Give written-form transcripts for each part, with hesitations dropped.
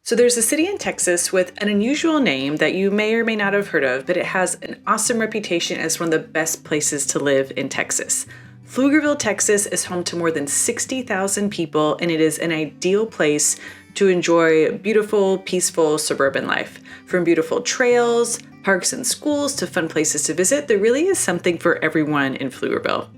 So there's a city in Texas with an unusual name that you may or may not have heard of, but it has an awesome reputation as one of the best places to live in Texas. Pflugerville, Texas is home to more than 60,000 people, and it is an ideal place to enjoy beautiful, peaceful suburban life. From beautiful trails, parks, and schools to fun places to visit, there really is something for everyone in Pflugerville.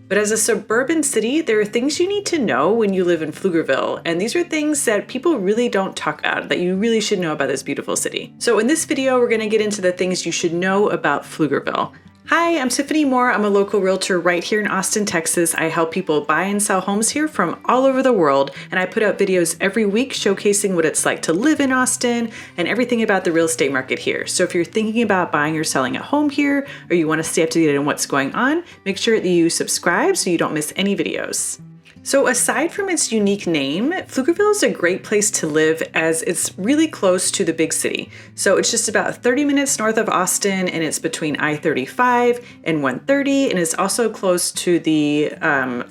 But as a suburban city, there are things you need to know when you live in Pflugerville, and these are things that people really don't talk about, that you really should know about this beautiful city. So in this video, we're going to get into the things you should know about Pflugerville. Hi, I'm Tiffany. I'm a local realtor right here in Austin, Texas. I help people buy and sell homes here from all over the world, and I put out videos every week showcasing what it's like to live in Austin and everything about the real estate market here. So if you're thinking about buying or selling a home here, or you want to stay up to date on what's going on, make sure that you subscribe so you don't miss any videos. So aside from its unique name, Pflugerville is a great place to live as it's really close to the big city. So it's just about 30 minutes north of Austin, and it's between I-35 and 130, and it's also close to the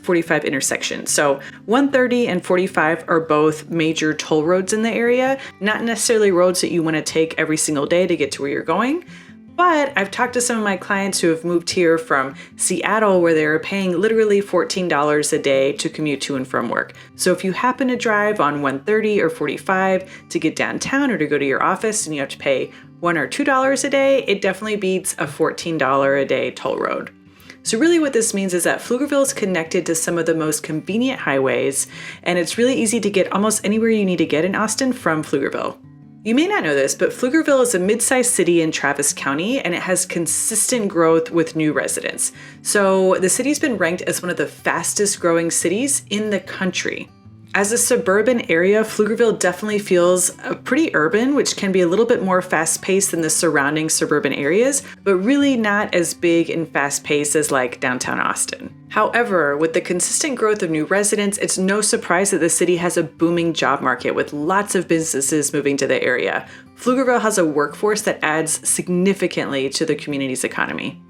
45 intersection. So 130 and 45 are both major toll roads in the area, not necessarily roads that you want to take every single day to get to where you're going. But I've talked to some of my clients who have moved here from Seattle, where they're paying literally $14 a day to commute to and from work. So if you happen to drive on 130 or 45 to get downtown or to go to your office and you have to pay $1 or $2 a day, it definitely beats a $14 a day toll road. So really what this means is that Pflugerville is connected to some of the most convenient highways, and it's really easy to get almost anywhere you need to get in Austin from Pflugerville. You may not know this, but Pflugerville is a mid-sized city in Travis County, and it has consistent growth with new residents. So the city's been ranked as one of the fastest growing cities in the country. As a suburban area, Pflugerville definitely feels pretty urban, which can be a little bit more fast-paced than the surrounding suburban areas, but really not as big and fast-paced as like downtown Austin. However, with the consistent growth of new residents, it's no surprise that the city has a booming job market with lots of businesses moving to the area. Pflugerville has a workforce that adds significantly to the community's economy.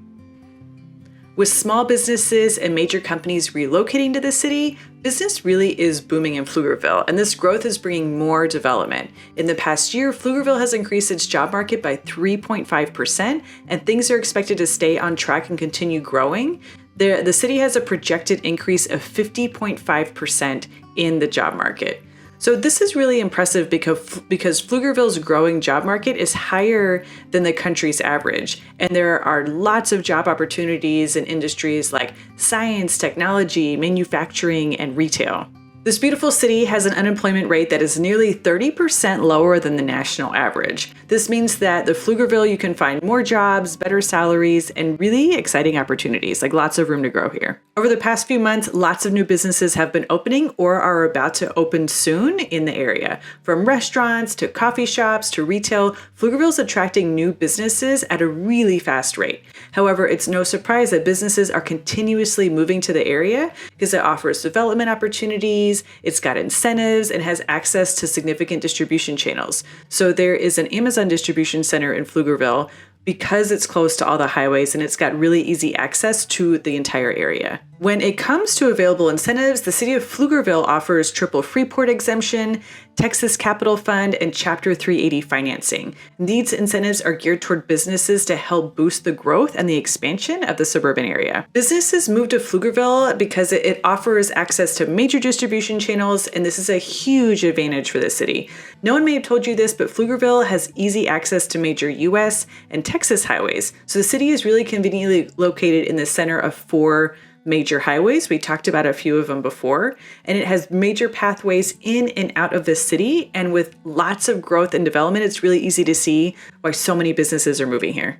With small businesses and major companies relocating to the city, business really is booming in Pflugerville, and this growth is bringing more development. In the past year, Pflugerville has increased its job market by 3.5%, and things are expected to stay on track and continue growing. The city has a projected increase of 50.5% in the job market. So this is really impressive because Pflugerville's growing job market is higher than the country's average. And there are lots of job opportunities in industries like science, technology, manufacturing, and retail. This beautiful city has an unemployment rate that is nearly 30% lower than the national average. This means that the Pflugerville, you can find more jobs, better salaries, and really exciting opportunities, like lots of room to grow here. Over the past few months, lots of new businesses have been opening or are about to open soon in the area. From restaurants to coffee shops to retail, Pflugerville is attracting new businesses at a really fast rate. However, it's no surprise that businesses are continuously moving to the area because it offers development opportunities, it's got incentives, and has access to significant distribution channels. So there is an Amazon distribution center in Pflugerville because it's close to all the highways, and it's got really easy access to the entire area. When it comes to available incentives, the city of Pflugerville offers triple Freeport exemption, Texas Capital Fund, and Chapter 380 financing. These incentives are geared toward businesses to help boost the growth and the expansion of the suburban area. Businesses move to Pflugerville because it offers access to major distribution channels, and this is a huge advantage for the city. No one may have told you this, but Pflugerville has easy access to major US and Texas highways. So the city is really conveniently located in the center of 4 major highways. We talked about a few of them before, and it has major pathways in and out of the city. And with lots of growth and development, it's really easy to see why so many businesses are moving here.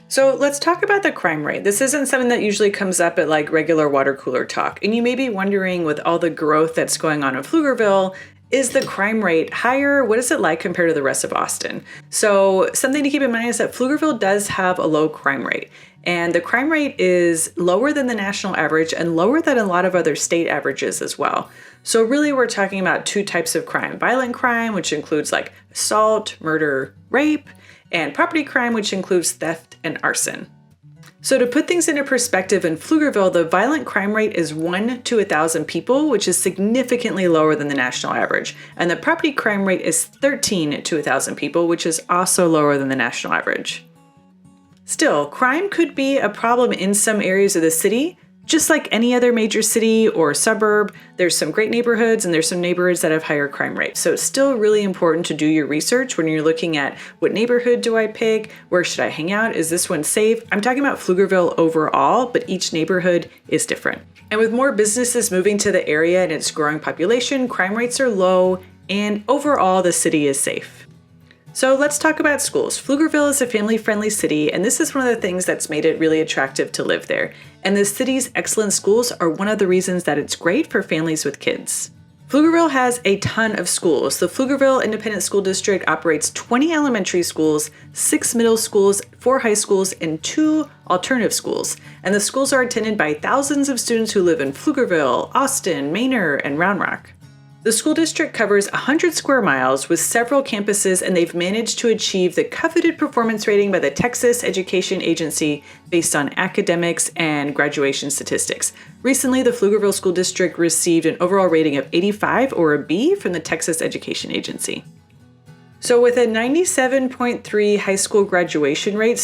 So let's talk about the crime rate. This isn't something that usually comes up at like regular water cooler talk. And you may be wondering, with all the growth that's going on in Pflugerville, is the crime rate higher? What is it like compared to the rest of Austin? So something to keep in mind is that Pflugerville does have a low crime rate. And the crime rate is lower than the national average and lower than a lot of other state averages as well. So really we're talking about 2 types of crime: violent crime, which includes like assault, murder, rape, and property crime, which includes theft and arson. So to put things into perspective, in Pflugerville, the violent crime rate is 1 to 1,000 people, which is significantly lower than the national average. And the property crime rate is 13 to 1,000 people, which is also lower than the national average. Still, crime could be a problem in some areas of the city. Just like any other major city or suburb, there's some great neighborhoods and there's some neighborhoods that have higher crime rates. So it's still really important to do your research when you're looking at what neighborhood do I pick? Where should I hang out? Is this one safe? I'm talking about Pflugerville overall, but each neighborhood is different. And with more businesses moving to the area and its growing population, crime rates are low and overall the city is safe. So let's talk about schools. Pflugerville is a family-friendly city, and this is one of the things that's made it really attractive to live there. And the city's excellent schools are one of the reasons that it's great for families with kids. Pflugerville has a ton of schools. The Pflugerville Independent School District operates 20 elementary schools, 6 middle schools, 4 high schools, and 2 alternative schools. And the schools are attended by thousands of students who live in Pflugerville, Austin, Manor, and Round Rock. The school district covers 100 square miles with several campuses, and they've managed to achieve the coveted performance rating by the Texas Education Agency based on academics and graduation statistics. Recently, the Pflugerville School District received an overall rating of 85 or a B from the Texas Education Agency. So with a 97.3 high school graduation rate,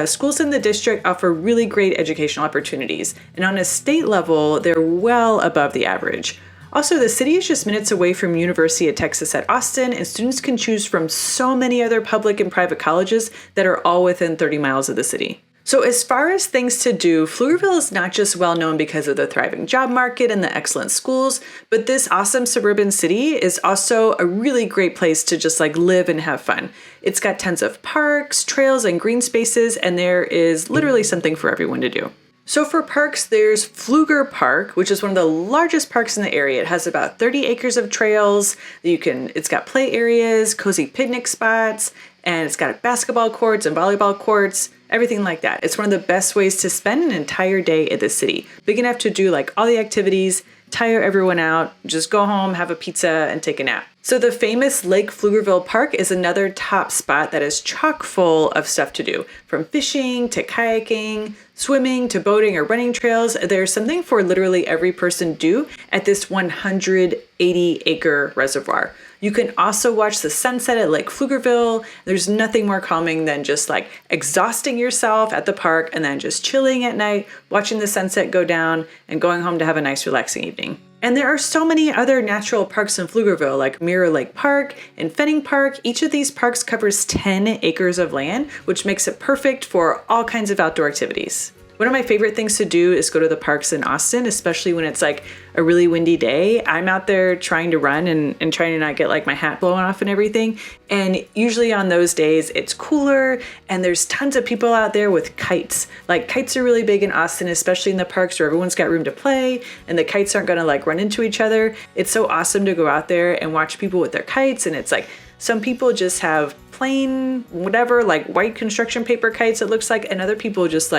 schools in the district offer really great educational opportunities. And on a state level, they're well above the average. Also, the city is just minutes away from University of Texas at Austin, and students can choose from so many other public and private colleges that are all within 30 miles of the city. So as far as things to do, Pflugerville is not just well known because of the thriving job market and the excellent schools, but this awesome suburban city is also a really great place to just live and have fun. It's got tons of parks, trails, and green spaces, and there is literally something for everyone to do. So for parks, there's Pfluger Park, which is one of the largest parks in the area. It has about 30 acres of trails. It's got play areas, cozy picnic spots, and it's got basketball courts and volleyball courts, everything like that. It's one of the best ways to spend an entire day at the city. Big enough to do all the activities, tire everyone out, just go home, have a pizza, and take a nap. So the famous Lake Pflugerville Park is another top spot that is chock full of stuff to do. From fishing to kayaking, swimming to boating or running trails, there's something for literally every person to do at this 180-acre reservoir. You can also watch the sunset at Lake Pflugerville. There's nothing more calming than just exhausting yourself at the park and then just chilling at night, watching the sunset go down and going home to have a nice relaxing evening. And there are so many other natural parks in Pflugerville, like Mirror Lake Park and Fenning Park. Each of these parks covers 10 acres of land, which makes it perfect for all kinds of outdoor activities. One of my favorite things to do is go to the parks in Austin, especially when it's a really windy day. I'm out there trying to run and trying to not get my hat blown off and everything. And usually on those days, it's cooler and there's tons of people out there with kites. Kites are really big in Austin, especially in the parks where everyone's got room to play and the kites aren't gonna run into each other. It's so awesome to go out there and watch people with their kites, and it's some people just have plain whatever, white construction paper kites it looks like, and other people just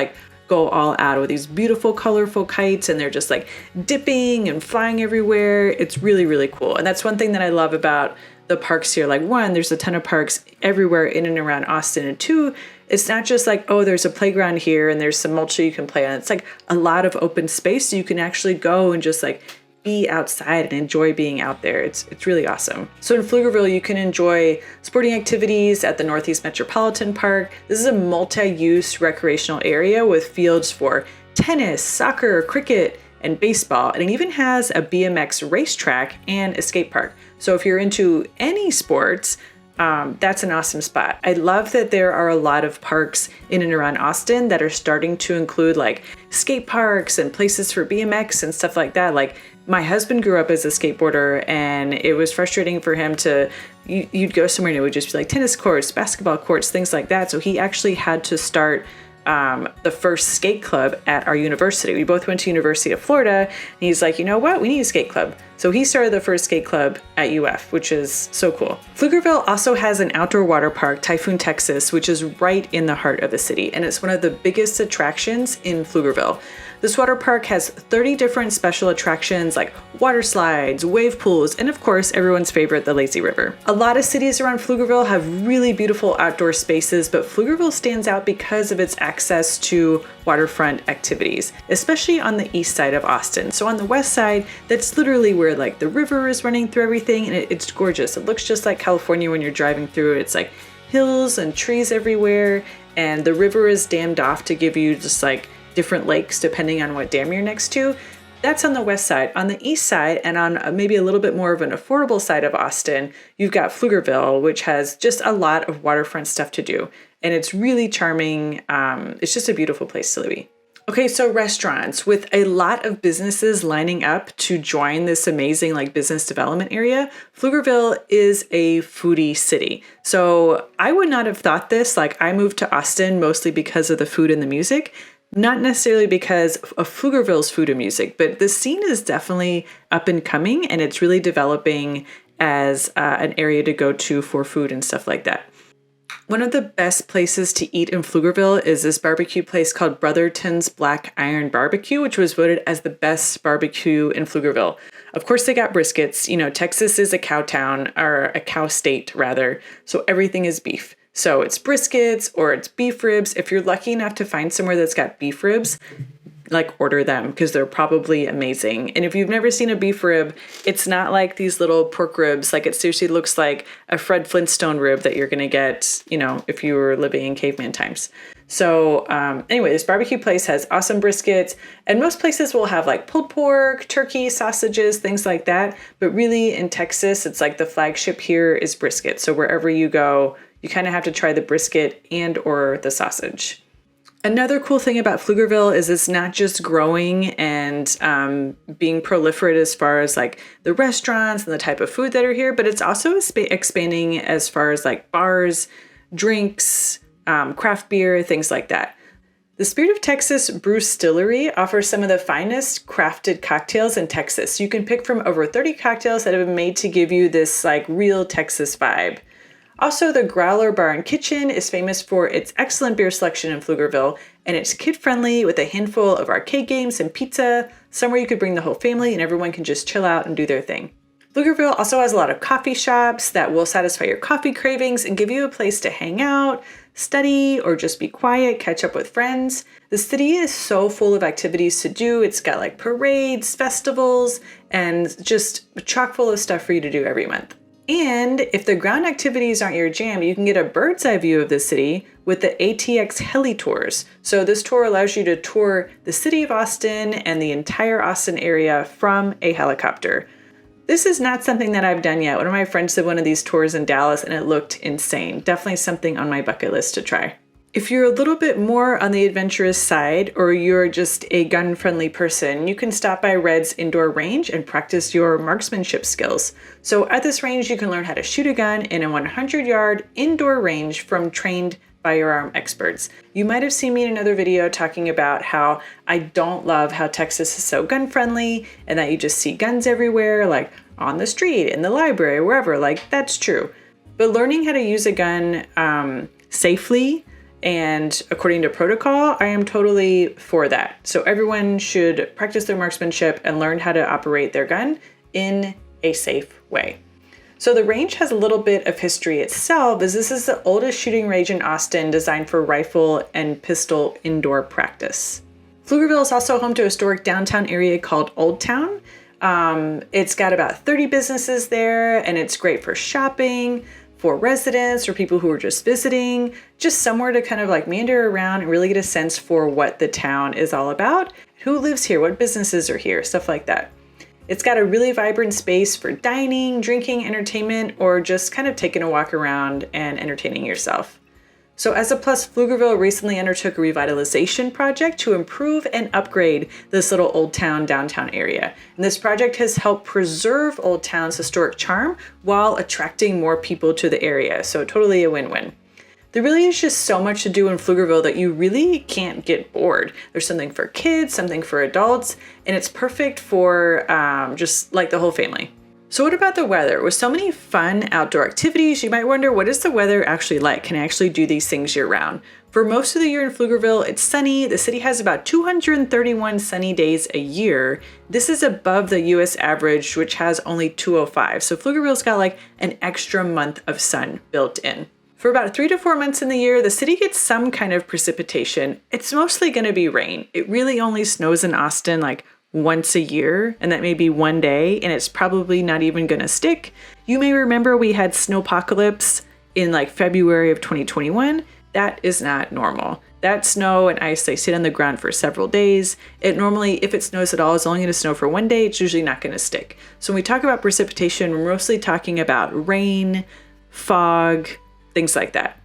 go all out with these beautiful, colorful kites, and they're just dipping and flying everywhere. It's really, really cool. And that's one thing that I love about the parks here. One, there's a ton of parks everywhere in and around Austin. And two, it's not just oh, there's a playground here and there's some mulch you can play on. It's a lot of open space, so you can actually go and just be outside and enjoy being out there. It's really awesome. So in Pflugerville, you can enjoy sporting activities at the Northeast Metropolitan Park. This is a multi-use recreational area with fields for tennis, soccer, cricket, and baseball. And it even has a BMX racetrack and a skate park. So if you're into any sports, that's an awesome spot. I love that there are a lot of parks in and around Austin that are starting to include skate parks and places for BMX and stuff like that. My husband grew up as a skateboarder, and it was frustrating for him you'd go somewhere and it would just be tennis courts, basketball courts, things like that. So he actually had to start the first skate club at our university. We both went to University of Florida, and he's you know what? We need a skate club. So he started the first skate club at UF, which is so cool. Pflugerville also has an outdoor water park, Typhoon, Texas, which is right in the heart of the city. And it's one of the biggest attractions in Pflugerville. This water park has 30 different special attractions like water slides, wave pools, and of course, everyone's favorite, the lazy river. A lot of cities around Pflugerville have really beautiful outdoor spaces, but Pflugerville stands out because of its access to waterfront activities, especially on the east side of Austin. So on the west side, that's literally where like the river is running through everything, and it's gorgeous. It looks just like California when you're driving through. It's like hills and trees everywhere, and the river is dammed off to give you just like different lakes depending on what dam you're next to. That's on the west side. On the east side, and on maybe a little bit more of an affordable side of Austin, you've got Pflugerville, which has just a lot of waterfront stuff to do. And it's really charming. It's just a beautiful place to be. Okay, so restaurants, with a lot of businesses lining up to join this amazing like business development area, Pflugerville is a foodie city. So I would not have thought this. Like, I moved to Austin mostly because of the food and the music, not necessarily because of Pflugerville's food and music, but the scene is definitely up and coming, and it's really developing as an area to go to for food and stuff like that. One of the best places to eat in Pflugerville is this barbecue place called Brotherton's Black Iron Barbecue, which was voted as the best barbecue in Pflugerville. Of course, they got briskets. You know, Texas is a cow town, or a cow state rather, so everything is beef. So it's briskets or it's beef ribs. If you're lucky enough to find somewhere that's got beef ribs, like, order them because they're probably amazing. And if you've never seen a beef rib, it's not like these little pork ribs. Like, it seriously looks like a Fred Flintstone rib that you're going to get, you know, if you were living in caveman times. So anyway, this barbecue place has awesome briskets, and most places will have like pulled pork, turkey, sausages, things like that. But really in Texas, it's like the flagship here is brisket. So wherever you go, you kind of have to try the brisket and or the sausage. Another cool thing about Pflugerville is it's not just growing and being proliferate as far as like the restaurants and the type of food that are here, but it's also expanding as far as like bars, drinks, craft beer, things like that. The Spirit of Texas Brewstillery offers some of the finest crafted cocktails in Texas. You can pick from over 30 cocktails that have been made to give you this like real Texas vibe. Also, the Growler Bar and Kitchen is famous for its excellent beer selection in Pflugerville, and it's kid-friendly with a handful of arcade games and pizza, somewhere you could bring the whole family and everyone can just chill out and do their thing. Pflugerville also has a lot of coffee shops that will satisfy your coffee cravings and give you a place to hang out, study, or just be quiet, catch up with friends. The city is so full of activities to do. It's got like parades, festivals, and just chock full of stuff for you to do every month. And if the ground activities aren't your jam, you can get a bird's eye view of the city with the ATX Heli Tours. So this tour allows you to tour the city of Austin and the entire Austin area from a helicopter. This is not something that I've done yet. One of my friends did one of these tours in Dallas and it looked insane. Definitely something on my bucket list to try. If you're a little bit more on the adventurous side, or you're just a gun-friendly person, you can stop by Red's indoor range and practice your marksmanship skills. So at this range, you can learn how to shoot a gun in a 100-yard indoor range from trained firearm experts. You might have seen me in another video talking about how I don't love how Texas is so gun-friendly and that you just see guns everywhere, like on the street, in the library, wherever. Like, that's true. But learning how to use a gun safely and according to protocol, I am totally for that. So everyone should practice their marksmanship and learn how to operate their gun in a safe way. So the range has a little bit of history itself, as this is the oldest shooting range in Austin designed for rifle and pistol indoor practice. Pflugerville is also home to a historic downtown area called Old Town. It's got about 30 businesses there, and it's great for shopping, for residents or people who are just visiting, just somewhere to kind of like meander around and really get a sense for what the town is all about, who lives here, what businesses are here, stuff like that. It's got a really vibrant space for dining, drinking, entertainment, or just kind of taking a walk around and entertaining yourself. So as a plus, Pflugerville recently undertook a revitalization project to improve and upgrade this little Old Town downtown area. And this project has helped preserve Old Town's historic charm while attracting more people to the area. So totally a win-win. There really is just so much to do in Pflugerville that you really can't get bored. There's something for kids, something for adults, and it's perfect for just like the whole family. So what about the weather? With so many fun outdoor activities, you might wonder, what is the weather actually like? Can I actually do these things year round? For most of the year in Pflugerville, it's sunny. The city has about 231 sunny days a year. This is above the US average, which has only 205. So Pflugerville's got like an extra month of sun built in. For about 3 to 4 months in the year, the city gets some kind of precipitation. It's mostly going to be rain. It really only snows in Austin like once a year, and that may be one day, and it's probably not even going to stick. You may remember we had snowpocalypse in like February of 2021. That is not normal. That snow and ice, they sit on the ground for several days. It normally, if it snows at all, is only going to snow for one day. It's usually not going to stick. So when we talk about precipitation, we're mostly talking about rain, fog, things like that.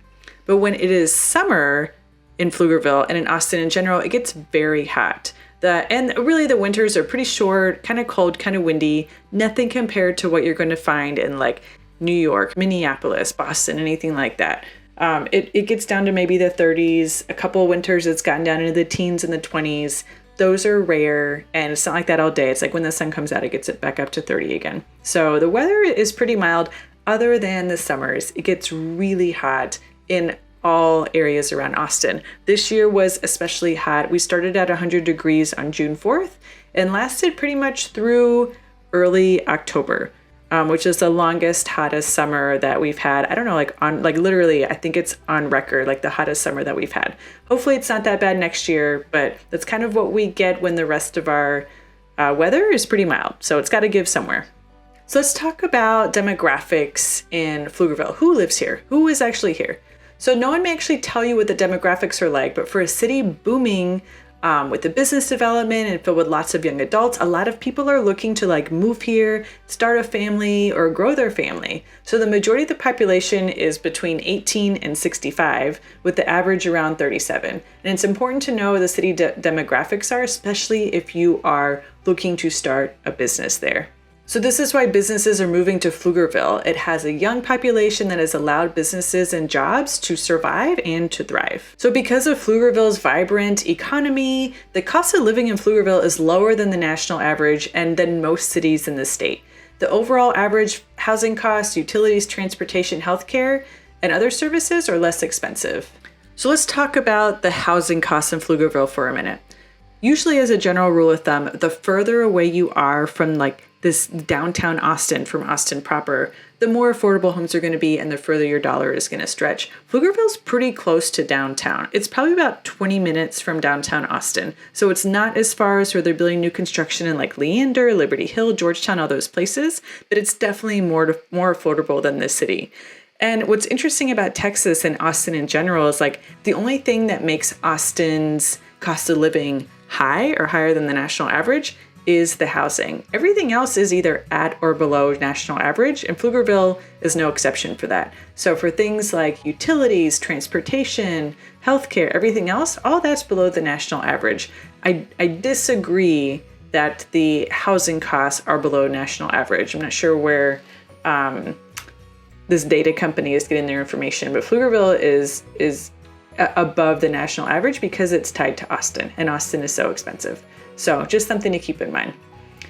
But when it is summer in Pflugerville and in Austin in general, it gets very hot. And really the winters are pretty short, kind of cold, kind of windy, nothing compared to what you're going to find in like New York, Minneapolis, Boston, anything like that. It gets down to maybe the 30s. A couple of winters it's gotten down into the teens and the 20s. Those are rare, and it's not like that all day. It's like when the sun comes out, it gets it back up to 30 again. So the weather is pretty mild other than the summers. It gets really hot in all areas around Austin. This year was especially hot. We started at 100 degrees on June 4th and lasted pretty much through early October, which is the longest, hottest summer that we've had. I don't know, literally, I think it's on record, like the hottest summer that we've had. Hopefully it's not that bad next year, but that's kind of what we get when the rest of our weather is pretty mild. So it's got to give somewhere. So let's talk about demographics in Pflugerville. Who lives here? Who is actually here? So no one may actually tell you what the demographics are like, but for a city booming with the business development and filled with lots of young adults, a lot of people are looking to like move here, start a family, or grow their family. So the majority of the population is between 18 and 65, with the average around 37. And it's important to know what the city demographics are, especially if you are looking to start a business there. So this is why businesses are moving to Pflugerville. It has a young population that has allowed businesses and jobs to survive and to thrive. So because of Pflugerville's vibrant economy, the cost of living in Pflugerville is lower than the national average and than most cities in the state. The overall average housing costs, utilities, transportation, healthcare, and other services are less expensive. So let's talk about the housing costs in Pflugerville for a minute. Usually, as a general rule of thumb, the further away you are from like this downtown Austin, from Austin proper, the more affordable homes are going to be and the further your dollar is going to stretch. Pflugerville's pretty close to downtown. It's probably about 20 minutes from downtown Austin. So it's not as far as where they're building new construction in like Leander, Liberty Hill, Georgetown, all those places, but it's definitely more affordable than this city. And what's interesting about Texas and Austin in general is like the only thing that makes Austin's cost of living high or higher than the national average is the housing. Everything else is either at or below national average, and Pflugerville is no exception for that. So for things like utilities, transportation, healthcare, everything else, all that's below the national average. I disagree that the housing costs are below national average. I'm not sure where this data company is getting their information, but Pflugerville is above the national average because it's tied to Austin, and Austin is so expensive. So just something to keep in mind.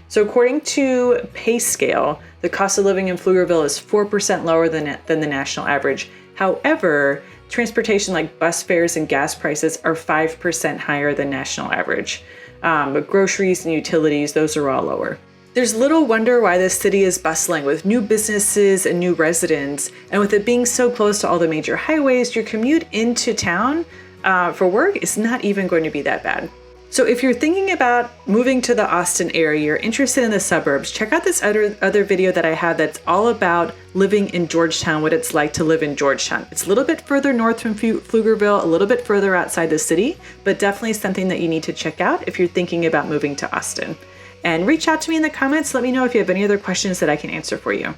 So according to PayScale, the cost of living in Pflugerville is 4% lower than the national average. However, transportation like bus fares and gas prices are 5% higher than national average. But groceries and utilities, those are all lower. There's little wonder why this city is bustling with new businesses and new residents. And with it being so close to all the major highways, your commute into town for work is not even going to be that bad. So if you're thinking about moving to the Austin area, you're interested in the suburbs, check out this other video that I have that's all about living in Georgetown, what it's like to live in Georgetown. It's a little bit further north from Pflugerville, a little bit further outside the city, but definitely something that you need to check out if you're thinking about moving to Austin. And reach out to me in the comments. Let me know if you have any other questions that I can answer for you.